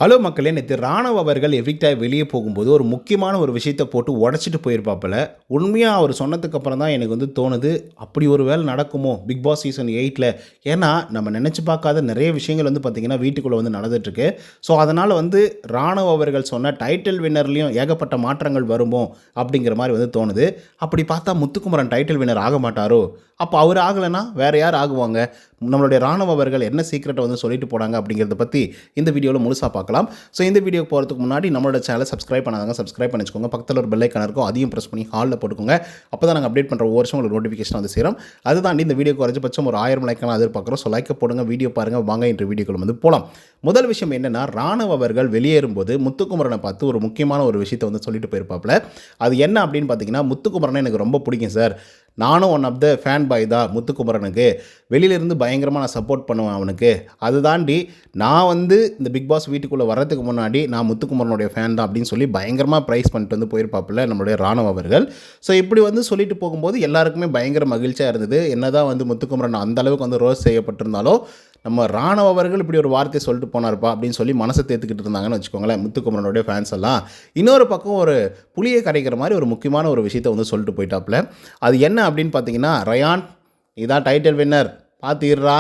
Hello மக்களே! நேத்து ராணவ் அவர்கள் எவிக்ட் ஆயி வெளிய போகும்போது, ஒரு முக்கியமான ஒரு விஷயத்த போட்டு உடைச்சிட்டு போயிருப்பாப்புல. உண்மையா அவரு சொன்னதுக்கு அப்புறம் தான் எனக்கு வந்து தோணுது, அப்படி ஒரு வேள நடக்குமோ? பிக் பாஸ் சீசன் 8ல. ஏன்னா, நம்ம நெனச்சு பார்க்காத நெறைய விஷயங்கள் வந்து பார்த்தீங்கன்னா, வீட்டுக்குள்ள வந்து நடந்துட்டுருக்கு. ஸோ, அதனால வந்து ராணவ் அவர்கள் சொன்ன டைட்டில் வின்னர்லயும் ஏகப்பட்ட மாற்றங்கள் வருமோ? அப்படிங்கிற மாரி வந்து தோணுது. அப்படி பார்த்தா முத்துக்குமரன் டைட்டில் வின்னர் ஆக மாட்டாரோ? அப்ப அவரு ஆகலன்னா, வேற யார் ஆகுவாங்க? நம்மளுடைய ராணவ் அவர்கள் என்ன சீக்ரெட்ட வந்து சொல்லிட்டு போனாங்க அப்படிங்கிறத பத்தி இந்த வீடியோல முழுசா பார்க்கலாம். ஸோ இந்த வீடியோக்கு போறதுக்கு முன்னாடி நம்மளோட சேனலை சப்ஸ்கிரைப் பண்ணாதவங்க சப்ஸ்கிரைப் பண்ணி வச்சுக்கோங்க. பக்கத்துல ஒரு பெல் ஐகான் இருக்கும். அதையும் பிரஸ் பண்ணி ஆல்ல போட்டுக்கோங்க. அப்பதான் நாங்க அப்டேட் பண்ற ஒவ்வொரு விஷயம் உங்களுக்கு நோட்டிஃபிகேஷன் வந்து சேரும். அது தாண்டி இந்த வீடியோக்கு குறைஞ்சபட்சம் ஒரு 1000 லைக்கான எதிர்பார்க்குறோம். ஸோ லைக்க போடுங்க, வீடியோ பாருங்க. வாங்க இன்று வீடியோக்குள்ள வந்து போலாம். முதல் விஷயம் என்னன்னா, ராணவ் அவர்கள் வெளியேறும்போது முத்துக்குமரனை பார்த்து ஒரு முக்கியமான ஒரு விஷயத்த வந்து சொல்லிட்டு போயிருப்பாப்ல. அது என்ன அப்படின்னு பார்த்தீங்கன்னா, முத்துக்குமரனை எனக்கு ரொம்ப பிடிக்கும் சார். நானும் one of the fan boy தான் முத்துக்குமரனுக்கு. வெளியிலேருந்து பயங்கரமாக நான் சப்போர்ட் பண்ணுவேன் அவனுக்கு. அது தாண்டி நான் வந்து இந்த பிக் பாஸ் வீட்டுக்குள்ளே வர்றதுக்கு முன்னாடி நான் முத்துக்குமரனுடைய ஃபேன் தான் அப்படின்னு சொல்லி பயங்கரமாக ப்ரைஸ் பண்ணிட்டு வந்து போயிருப்பாப்புல நம்மளுடைய ராணவ் அவர்கள். ஸோ இப்படி வந்து சொல்லிட்டு போகும்போது எல்லாருக்குமே பயங்கர மகிழ்ச்சியாக இருந்தது. என்னதான் வந்து முத்துக்குமரன் அந்த அளவுக்கு வந்து ரோஸ் செய்யப்பட்டிருந்தாலும், நம்ம ராணவ் அவர்கள் இப்படி ஒரு வார்த்தையை சொல்லிட்டு போனார்ப்பா அப்படின்னு சொல்லி மனசை தேர்த்துக்கிட்டு இருந்தாங்கன்னு வச்சுக்கோங்களேன் முத்துக்குமரனுடைய ஃபேன்ஸ் எல்லாம். இன்னொரு பக்கம் ஒரு புளியை கரைக்கிற மாதிரி ஒரு முக்கியமான ஒரு விஷயத்தை வந்து சொல்லிட்டு போயிட்டாப்புல. அது என்ன அப்படின்னு பார்த்தீங்கன்னா, ரயான் இதான் டைட்டில் வின்னர் பார்த்துடுறா,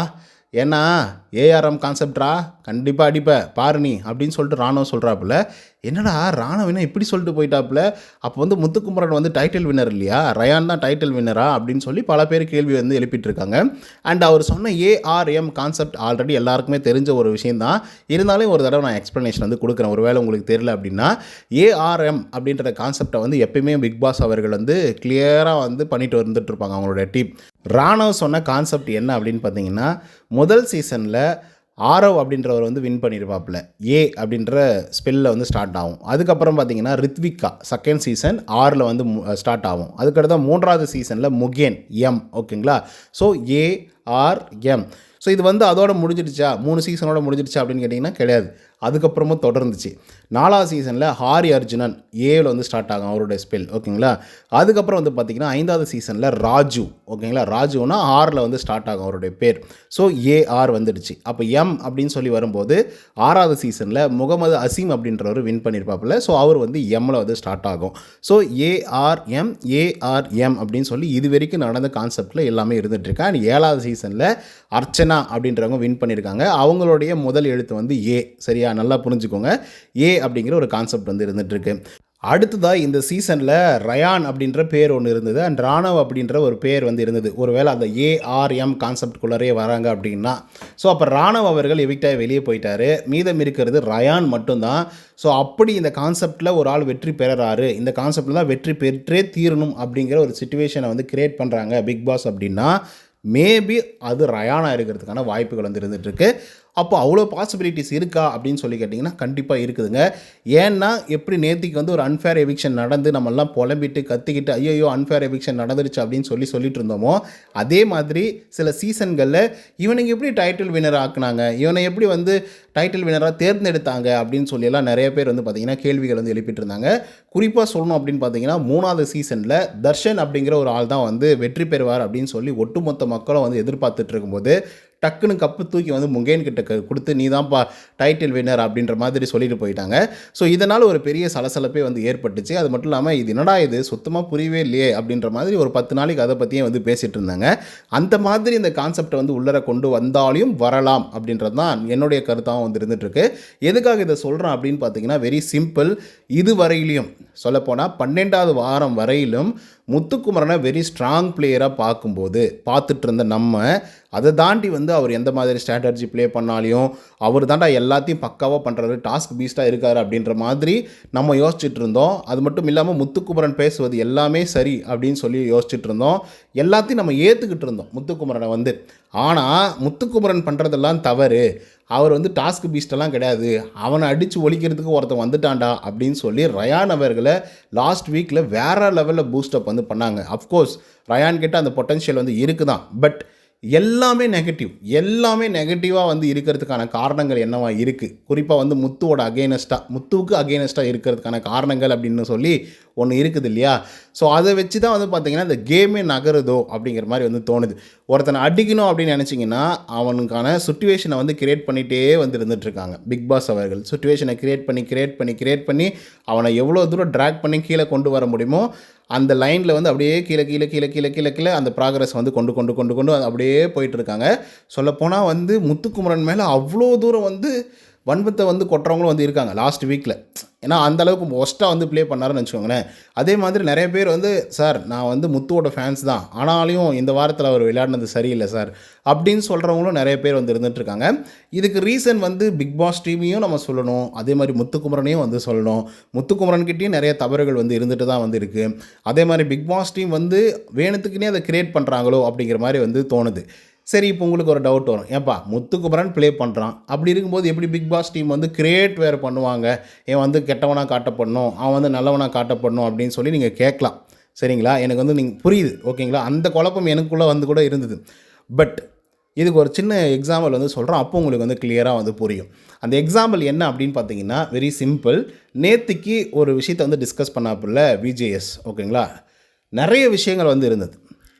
ஏன்னா ஏஆர்எம் கான்செப்ட்ரா, கண்டிப்பாக அடிப்ப பாரு நீ அப்படின்னு சொல்லிட்டு ராணுவ சொல்கிறாப்புல. என்னடா ராணுவ என்ன இப்படி சொல்லிட்டு போயிட்டாப்புல, அப்போ வந்து முத்துக்குமரன் வந்து டைட்டில் வின்னர் இல்லையா, ரயான் தான் டைட்டில் வின்னரா அப்படின்னு சொல்லி பல பேர் கேள்வி வந்து எழுப்பிட்டு இருக்காங்க. அண்ட் அவர் சொன்ன ஏஆர்எம் கான்செப்ட் ஆல்ரெடி எல்லாருக்குமே தெரிஞ்ச ஒரு விஷயம் தான். இருந்தாலும் ஒரு தடவை நான் எக்ஸ்ப்ளனேஷன் வந்து கொடுக்குறேன், ஒருவேளை உங்களுக்கு தெரியல அப்படின்னா. ஏஆர்எம் அப்படின்ற கான்செப்டை வந்து எப்பயுமே பிக் பாஸ் அவர்கள் வந்து கிளியராக வந்து பண்ணிட்டு வந்துட்டு இருப்பாங்க அவங்களோட டீம். ராணவ் சொன்ன கான்செப்ட் என்ன அப்படின்னு பார்த்தீங்கன்னா, முதல் சீசனில் ஆரவ் அப்படின்றவர் வந்து வின் பண்ணியிருப்பாப்புல. ஏ அப்படின்ற ஸ்பெல்லில் வந்து ஸ்டார்ட் ஆகும். அதுக்கப்புறம் பார்த்தீங்கன்னா ரித்விகா செகண்ட் சீசன் ஆரில் வந்து ஸ்டார்ட் ஆகும். அதுக்கடுத்து மூன்றாவது சீசனில் முகேன் எம். ஓகேங்களா? So ARM. ஸோ இது வந்து அதோட முடிஞ்சிடுச்சா, 3 சீசனோட முடிஞ்சிடுச்சா அப்படின்னு கேட்டிங்கன்னா கிடையாது. அதுக்கப்புறமும் தொடர்ந்துச்சு. 4வது சீசனில் ஹாரி அர்ஜுனன் ஏவில் வந்து ஸ்டார்ட் ஆகும் அவருடைய ஸ்பெல். ஓகேங்களா? அதுக்கப்புறம் வந்து பார்த்திங்கன்னா 5வது சீசனில் ராஜு. ஓகேங்களா? ராஜுனா ஆரில் வந்து ஸ்டார்ட் ஆகும் அவருடைய பேர். ஸோ ஏஆர் வந்துடுச்சு. அப்போ எம் அப்படின்னு சொல்லி வரும்போது 6வது சீசனில் முகமது அசீம் அப்படின்றவர் வின் பண்ணியிருப்பாப்புல. ஸோ அவர் வந்து எம்மில் வந்து ஸ்டார்ட் ஆகும். ஸோ ஏஆர்எம் ஏஆர்எம் அப்படின்னு சொல்லி இது வரைக்கும் நடந்த கான்செப்டில் எல்லாமே இருந்துகிட்ருக்கு. அண்ட் 7வது சீசனில் அர்ச்சனா அப்படின்றவங்க வின் பண்ணியிருக்காங்க. அவங்களுடைய முதல் எழுத்து வந்து ஏ. சரியா? நல்லா புரிஞ்சுக்கோங்க. ஏ அப்படிங்கிற ஒரு கான்செப்ட் வந்து இருந்துகிட்ருக்கு. அடுத்ததாக இந்த சீசனில் ரயான் அப்படின்ற பேர் ஒன்று இருந்தது. அண்ட் ராணவ் அப்படின்ற ஒரு பேர் வந்து இருந்தது. ஒருவேளை அந்த ஏஆர்எம் கான்செப்டுக்குள்ளரே வராங்க அப்படின்னா. ஸோ அப்போ ராணவ் அவர்கள் எவிக்டாக வெளியே போயிட்டார். மீதம் இருக்கிறது ரயான் மட்டும்தான். ஸோ அப்படி இந்த கான்செப்டில் ஒரு ஆள் வெற்றி பெறாரு, இந்த கான்செப்டில் தான் வெற்றி பெற்றே தீரணும் அப்படிங்கிற ஒரு சிச்சுவேஷனை வந்து கிரியேட் பண்ணுறாங்க பிக் பாஸ் அப்படின்னா, மேபி அது ரயானாக இருக்கிறதுக்கான வாய்ப்புகள் வந்து இருந்துகிட்ருக்கு. அப்போ அவ்வளோ பாசிபிலிட்டிஸ் இருக்கா அப்படின்னு சொல்லி கேட்டிங்கன்னா கண்டிப்பாக இருக்குதுங்க. ஏன்னா எப்படி நேத்திக்கு வந்து ஒரு அன்ஃபேர் எவிக்ஷன் நடந்து நம்மெல்லாம் புலம்பிட்டு கத்திக்கிட்டு ஐயோ அன்ஃபேர் எவிக்ஷன் நடந்துருச்சு அப்படின்னு சொல்லிட்டு இருந்தோமோ, அதே மாதிரி சில சீசன்களில் இவனுக்கு எப்படி டைட்டில் வின்னர் ஆக்குனாங்க, இவனை எப்படி வந்து டைட்டில் வின்னராக தேர்ந்தெடுத்தாங்க அப்படின்னு சொல்லியெல்லாம் நிறைய பேர் வந்து பார்த்திங்கன்னா கேள்விகள் வந்து எழுப்பிட்டு இருந்தாங்க. குறிப்பாக சொல்லணும் அப்படின்னு பார்த்தீங்கன்னா 3வது சீசனில் தர்ஷன் அப்படிங்கிற ஒரு ஆள் தான் வந்து வெற்றி பெறுவார் அப்படின்னு சொல்லி ஒட்டுமொத்த மக்களும் வந்து எதிர்பார்த்துட்டு இருக்கும்போது டக்குன்னு கப்பு தூக்கி வந்து முகேன் கிட்ட கொடுத்து நீ தான்ப்பா டைட்டில் வின்னர் அப்படின்ற மாதிரி சொல்லிட்டு போயிட்டாங்க. ஸோ இதனால் ஒரு பெரிய சலசலப்பே வந்து ஏற்பட்டுச்சு. அது மட்டும் இல்லாமல் இது என்னடா இது சுத்தமாக புரியவே இல்லையே அப்படின்ற மாதிரி ஒரு 10 நாளைக்கு அதை பற்றியே வந்து பேசிகிட்டு இருந்தாங்க. அந்த மாதிரி இந்த கான்செப்டை வந்து உள்ளர கொண்டு வந்தாலும் வரலாம் அப்படின்றது தான் என்னுடைய கருத்தாகவும் வந்து இருந்துகிட்ருக்கு. எதுக்காக இதை சொல்கிறேன் அப்படின்னு பார்த்தீங்கன்னா வெரி சிம்பிள். இது வரையிலையும் சொல்லப்போனால் 12வது வாரம் வரையிலும் முத்துக்குமரனை வெரி ஸ்ட்ராங் பிளேயராக பார்த்துட்டு இருந்த நம்ம, அதை தாண்டி வந்து அவர் எந்த மாதிரி ஸ்ட்ராட்டஜி ப்ளே பண்ணாலையும் அவர் தாண்டா எல்லாத்தையும் பக்காவாக பண்ணுறாரு, டாஸ்க் பீஸ்டாக இருக்கார் அப்படின்ற மாதிரி நம்ம யோசிச்சுட்டு இருந்தோம். அது மட்டும் இல்லாமல் முத்துக்குமரன் பேசுவது எல்லாமே சரி அப்படின்னு சொல்லி யோசிச்சுட்டு இருந்தோம். எல்லாத்தையும் நம்ம ஏற்றுக்கிட்டு இருந்தோம் முத்துக்குமரனை வந்து. ஆனால் முத்துக்குமரன் பண்ணுறதெல்லாம் தவறு, அவர் வந்து டாஸ்க் பீஸ்டெல்லாம் கிடையாது, அவனை அடித்து ஒழிக்கிறதுக்கு ஒருத்தன் வந்துட்டான்டா அப்படின்னு சொல்லி ரயான் அவர்களை லாஸ்ட் வீக்கில் வேறு லெவலில் பூஸ்டப் வந்து பண்ணாங்க. அஃப்கோர்ஸ் ரயான் கிட்ட அந்த பொட்டன்ஷியல் வந்து இருக்குதான். பட் எல்லாமே நெகட்டிவ். எல்லாமே நெகட்டிவா வந்து இருக்கிறதுக்கான காரணங்கள் என்னவா இருக்கு? குறிப்பா வந்து முத்துவுக்கு அகைன்ஸ்ட்டா இருக்கிறதுக்கான காரணங்கள் அப்படின்னு சொல்லி ஒண்ணு இருக்குது இல்லையா? ஸோ அத வச்சு தான் வந்து பார்த்தீங்கன்னா, இந்த கேமே நகருதோ அப்படிங்கிற மாரி வந்து தோணுது. ஒருத்தன அடிக்கணும் அப்படின்னு நெனச்சீங்கன்னா, அவனுக்கான சிட்யூவேஷன வந்து கிரியேட் பண்ணிட்டே வந்து இருந்துட்டுருக்காங்க. பிக் பாஸ் அவர்கள். சிட்யூவேஷன கிரியேட் பண்ணி அவன எவ்வளோ தூரம் ட்ராக் பண்ணி கீழ கொண்டு வர முடியுமோ, அந்த லைன்ல வந்து அப்படியே கீழ அந்த ப்ராக்ரஸ் வந்து கொண்டு அப்படியே போயிட்டுருக்காங்க. சொல்லப்போனா வந்து முத்துக்குமரன் மேல அவ்வளோ தூரம் வந்து வன்மத்த வந்து கொட்டுறவங்களும் வந்து இருக்காங்க லாஸ்ட் வீக்ல. ஏன்னா, அந்த அளவுக்கு வொர்ஸ்ட்டா வந்து ப்ளே பண்ணாருன்னு வச்சுக்கோங்களேன். அதே மாதிரி நெறைய பேர் வந்து, "சார் நான் வந்து முத்துவோட ஃபேன்ஸ் தான். ஆனாலும் இந்த வாரத்தில அவர் விளையாடினது சரியில்ல சார்." அப்படின்னு சொல்கிறவங்களும் நெறைய பேர் வந்து இருந்துட்டுருக்காங்க. இதுக்கு ரீசன் வந்து பிக் பாஸ் டீமையும் நம்ம சொல்லணும். அதே மாரி முத்துக்குமரனையும் வந்து சொல்லணும். முத்துக்குமரன்கிட்டயும் நெறைய தவறுகள் வந்து இருந்துட்டு தான் வந்து இருக்கு. அதே மாரி பிக் பாஸ் டீம் வந்து வேணுத்துக்குன்னே அத கிரியேட் பண்ணுறாங்களோ அப்படிங்கிற மாரி வந்து தோணுது. சரி, இப்போ உங்களுக்கு ஒரு டவுட் வரும். ஏன்பா முத்துக்குமரன் ப்ளே பண்ணுறான். அப்படி இருக்கும்போது எப்படி பிக் பாஸ் டீம் வந்து கிரியேட் வேறு பண்ணுவாங்க? இவன் வந்து கெட்டவனா காட்டப்படணும், அவன் வந்து நல்லவனா காட்டப்படணும் அப்படின்னு சொல்லி நீங்கள் கேட்கலாம். சரிங்களா? எனக்கு வந்து புரியுது. ஓகேங்களா? அந்த குழப்பம் எனக்குள்ளே வந்து கூட இருந்தது. பட் இதுக்கு ஒரு சின்ன எக்ஸாம்பிள் வந்து சொல்கிறேன். அப்போ உங்களுக்கு வந்து கிளியராக வந்து புரியும். அந்த எக்ஸாம்பிள் என்ன அப்படின்னு பார்த்தீங்கன்னா, வெரி சிம்பிள். நேத்திக்கு ஒரு விஷயத்த வந்து டிஸ்கஸ் பண்ணாப்புல விஜேஎஸ். ஓகேங்களா? நிறைய விஷயங்கள் வந்து இருந்தது.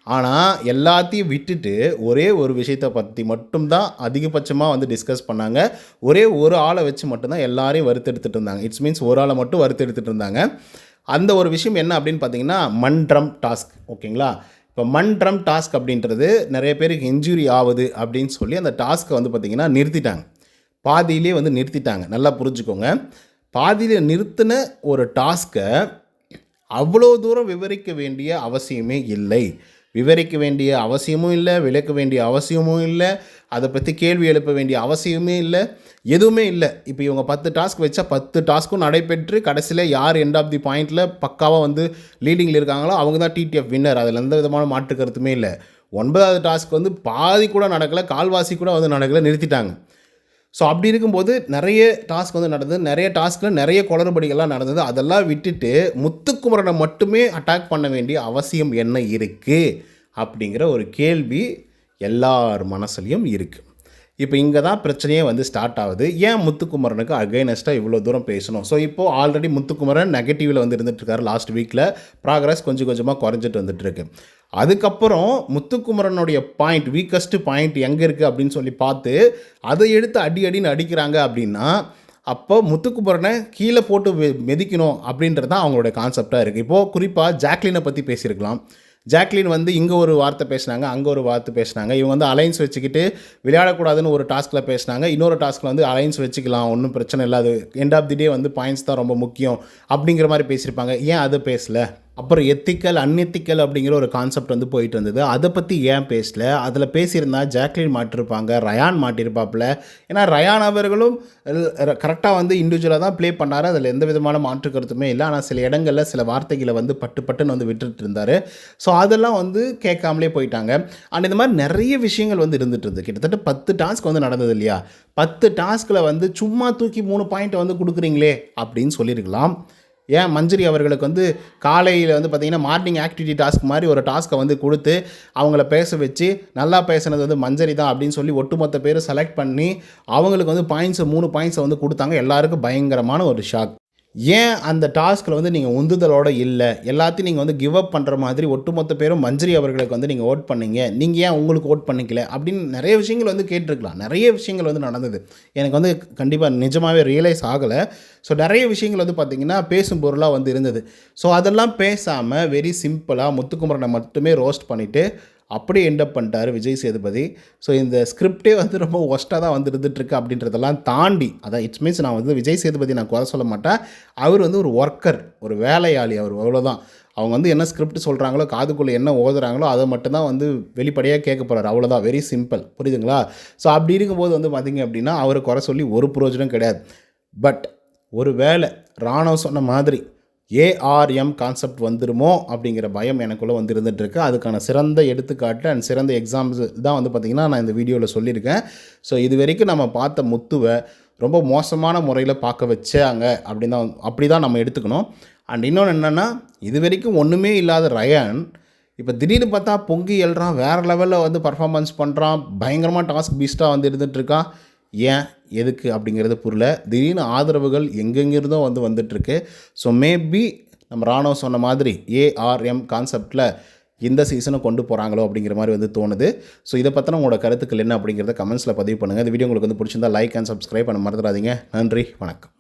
ஆனால் எல்லாத்தையும் விட்டுட்டு ஒரே ஒரு விஷயத்தை பற்றி மட்டும்தான் அதிகபட்சமாக வந்து டிஸ்கஸ் பண்ணாங்க. ஒரே ஒரு ஆளை வச்சு மட்டும்தான் எல்லாரையும் வறுத்தெடுத்துட்டு இருந்தாங்க. இட்ஸ் மீன்ஸ் ஒரு ஆளை மட்டும் வறுத்தெடுத்துட்டு இருந்தாங்க. அந்த ஒரு விஷயம் என்ன அப்படின்னு பார்த்தீங்கன்னா, மன்றம் டாஸ்க். ஓகேங்களா? இப்போ மன்றம் டாஸ்க் அப்படின்றது நிறைய பேருக்கு இன்ஜுரி ஆகுது அப்படின்னு சொல்லி அந்த டாஸ்க்கை வந்து பார்த்திங்கன்னா நிறுத்திட்டாங்க. பாதியிலே வந்து நிறுத்திட்டாங்க. நல்லா புரிஞ்சுக்கோங்க. பாதியில் நிறுத்தின ஒரு டாஸ்க்கை அவ்வளோ தூரம் விவரிக்க வேண்டிய அவசியமே இல்லை. விவரிக்க வேண்டிய அவசியமும் இல்லை, விளக்க வேண்டிய அவசியமும் இல்லை, அதை பற்றி கேள்வி எழுப்ப வேண்டிய அவசியமே இல்லை, எதுவுமே இல்லை. இப்போ இவங்க 10 டாஸ்க் வச்சா 10 டாஸ்க்கும் நடைபெற்று கடைசியில் யார் எண்ட் ஆஃப் தி பாயிண்டில் பக்காவாக வந்து லீடிங்கில் இருக்காங்களோ அவங்க தான் டிடிஎஃப் வின்னர். அதில் எந்த விதமான மாற்று கருத்துமே இல்லை. 9வது டாஸ்க் வந்து பாதி கூட நடக்கலை, கால்வாசி கூட வந்து நடக்கலை, நிறுத்திட்டாங்க. ஸோ அப்படி இருக்கும்போது நிறைய டாஸ்க் வந்து நடந்தது. நிறைய டாஸ்கில் நிறைய குளறுபடிகள்லாம் நடந்தது. அதெல்லாம் விட்டுட்டு முத்துக்குமரனை மட்டுமே அட்டாக் பண்ண வேண்டிய அவசியம் என்ன இருக்குது அப்படிங்கிற ஒரு கேள்வி எல்லார் மனசுலையும் இருக்குது. இப்போ இங்கே தான் பிரச்சனையே வந்து ஸ்டார்ட் ஆகுது. ஏன் முத்துக்குமரனுக்கு அகைனஸ்ட்டாக இவ்வளோ தூரம் பேசணும்? ஸோ இப்போது ஆல்ரெடி முத்துக்குமரன் நெகட்டிவில் வந்து இருந்துகிட்ருக்காரு. லாஸ்ட் வீக்கில் ப்ராக்ரஸ் கொஞ்சம் கொஞ்சமாக குறைஞ்சிட்டு வந்துட்டுருக்கு. அதுக்கப்புறம் முத்துக்குமரனுடைய பாயிண்ட், வீக்கஸ்ட்டு பாயிண்ட் எங்கே இருக்குது அப்படின்னு சொல்லி பார்த்து அதை எடுத்து அடின்னு அடிக்கிறாங்க அப்படின்னா, அப்போ முத்துக்குமரனை கீழே போட்டு மிதிக்கணும் அப்படின்றது தான் அவங்களுடைய கான்செப்டாக இருக்குது. இப்போது குறிப்பாக ஜாக்லினை பற்றி பேசியிருக்கலாம். ஜாக்லின் வந்து இங்கே ஒரு வார்த்தை பேசினாங்க, அங்கே ஒரு வார்த்தை பேசினாங்க. இவங்க வந்து அலைன்ஸ் வச்சுக்கிட்டு விளையாடக்கூடாதுன்னு ஒரு டாஸ்கில் பேசினாங்க. இன்னொரு டாஸ்கில் வந்து அலைன்ஸ் வச்சுக்கலாம், ஒன்றும் பிரச்சனை இல்லை, அது எண்ட் ஆஃப் தி டே வந்து பாயிண்ட்ஸ் தான் ரொம்ப முக்கியம் அப்படிங்கிற மாதிரி பேசியிருப்பாங்க. ஏன் அதை பேசலை? அப்புறம் எத்திக்கல் அன்எத்திக்கல் அப்படிங்கிற ஒரு கான்செப்ட் வந்து போயிட்டு இருந்தது. அதை பற்றி ஏன் பேசல? அதில் பேசியிருந்தா ஜாக்லின் மாட்டிருப்பாங்க, ரயான் மாட்டிருப்பாப்புல. ஏன்னா ரயான் அவர்களும் கரெக்டாக வந்து இண்டிவிஜுவலாக தான் ப்ளே பண்ணார். அதில் எந்த விதமான மாற்று கருத்துமே இல்லை. ஆனால் சில இடங்களில் சில வார்த்தைகளை வந்து பட்டுன்னு வந்து விட்டுட்டு இருந்தார். ஸோ அதெல்லாம் வந்து கேட்காமலே போயிட்டாங்க. அண்ட் இந்த மாதிரி நிறைய விஷயங்கள் வந்து இருந்துட்டு இருந்தது. கிட்டத்தட்ட 10 டாஸ்க் வந்து நடந்தது இல்லையா? 10 டாஸ்கில் வந்து சும்மா தூக்கி 3 பாயிண்ட் வந்து கொடுக்குறீங்களே அப்படின்னு சொல்லியிருக்கலாம். ஏன் மஞ்சரி அவர்களுக்கு வந்து காலையில் வந்து பார்த்திங்கன்னா மார்னிங் ஆக்டிவிட்டி டாஸ்க் மாதிரி ஒரு டாஸ்க்கை வந்து கொடுத்து அவங்கள பேச வச்சு, நல்லா பேசுனது வந்து மஞ்சரி தான் அப்படின்னு சொல்லி ஒட்டுமொத்த பேர் செலக்ட் பண்ணி அவங்களுக்கு வந்து 3 பாயிண்ட்ஸை வந்து கொடுத்தாங்க. எல்லாருக்கும் பயங்கரமான ஒரு ஷாக். ஏன் அந்த டாஸ்கில் வந்து நீங்கள் உந்துதலோடு இல்லை, எல்லாத்தையும் நீங்கள் வந்து கிவ் அப் பண்ணுற மாதிரி ஒட்டுமொத்த பேரும் மஞ்சரி அவர்களுக்கு வந்து நீங்கள் ஓட் பண்ணீங்க, நீங்கள் ஏன் உங்களுக்கு ஓட் பண்ணிக்கல அப்படின்னு நிறைய விஷயங்கள் வந்து கேட்டிருக்கலாம். நிறைய விஷயங்கள் வந்து நடந்தது. எனக்கு வந்து கண்டிப்பாக நிஜமாகவே ரியலைஸ் ஆகலை. ஸோ நிறைய விஷயங்கள் வந்து பார்த்திங்கன்னா பேசும் பொருளாக வந்து இருந்தது. ஸோ அதெல்லாம் பேசாமல் வெரி சிம்பிளாக முத்துக்குமரனை மட்டுமே ரோஸ்ட் பண்ணிவிட்டு அப்படியே எண்டப் பண்ணிட்டார் விஜய் சேதுபதி. ஸோ இந்த ஸ்கிரிப்டே வந்து ரொம்ப ஒஸ்ட்டாக தான் வந்து இருந்துகிட்ருக்கு அப்படின்றதெல்லாம் தாண்டி, அதான் இட்ஸ் மீன்ஸ் நான் வந்து விஜய் சேதுபதி நான் குறை சொல்ல மாட்டேன். அவர் வந்து ஒரு ஒர்க்கர், ஒரு வேலையாளி, அவர் அவ்வளோதான். அவங்க வந்து என்ன ஸ்கிரிப்ட் சொல்கிறாங்களோ, காதுக்குள்ளே என்ன ஓதுறாங்களோ அதை மட்டும்தான் வந்து வெளிப்படையாக கேட்க போகிறார், அவ்வளோதான். வெரி சிம்பிள், புரியுதுங்களா? ஸோ அப்படி இருக்கும்போது வந்து பார்த்திங்க அப்படின்னா அவரை குறை சொல்லி ஒரு பிரயோஜனம் கிடையாது. பட் ஒரு வேளை ராணுவ சொன்ன மாதிரி ஏஆர்எம் கான்செப்ட் வந்துடுமோ அப்படிங்கிற பயம் எனக்குள்ளே வந்து இருந்துகிட்ருக்கு. அதுக்கான சிறந்த எடுத்துக்காட்டு அண்ட் சிறந்த எக்ஸாம்பிள்ஸ் தான் வந்து பார்த்திங்கன்னா நான் இந்த வீடியோவில் சொல்லியிருக்கேன். ஸோ இது வரைக்கும் நம்ம பார்த்த முத்துவை ரொம்ப மோசமான முறையில் பார்க்க வச்சாங்க அப்படி தான் நம்ம எடுத்துக்கணும். அண்ட் இன்னொன்று என்னென்னா, இது வரைக்கும் ஒன்றுமே இல்லாத ரயான் இப்போ திடீர்னு பார்த்தா பொங்கி எழுறான், வேறு லெவலில் வந்து பர்ஃபார்மன்ஸ் பண்ணுறான், பயங்கரமாக டாஸ்க் பீஸ்ட்டாக வந்து இருந்துகிட்ருக்கான். ஏன் எதுக்கு அப்படிங்கிறது புரியல. திடீர்னு ஆதரவுகள் எங்கெங்கிருந்தோ வந்து வந்துட்டுருக்கு. ஸோ மேபி நம்ம ராணுவம் சொன்ன மாதிரி ஏஆர்எம் கான்செப்டில் இந்த சீசனை கொண்டு போகிறாங்களோ அப்படிங்கிற மாதிரி வந்து தோணுது. ஸோ இதை பற்றின உங்களோட கருத்துக்கள் என்ன அப்படிங்கிறத கமெண்ட்ஸில் பதிவு பண்ணுங்கள். இந்த வீடியோ உங்களுக்கு வந்து பிடிச்சிருந்தா லைக் அண்ட் சப்ஸ்கிரைப் பண்ண மறந்துடாதீங்க. நன்றி, வணக்கம்.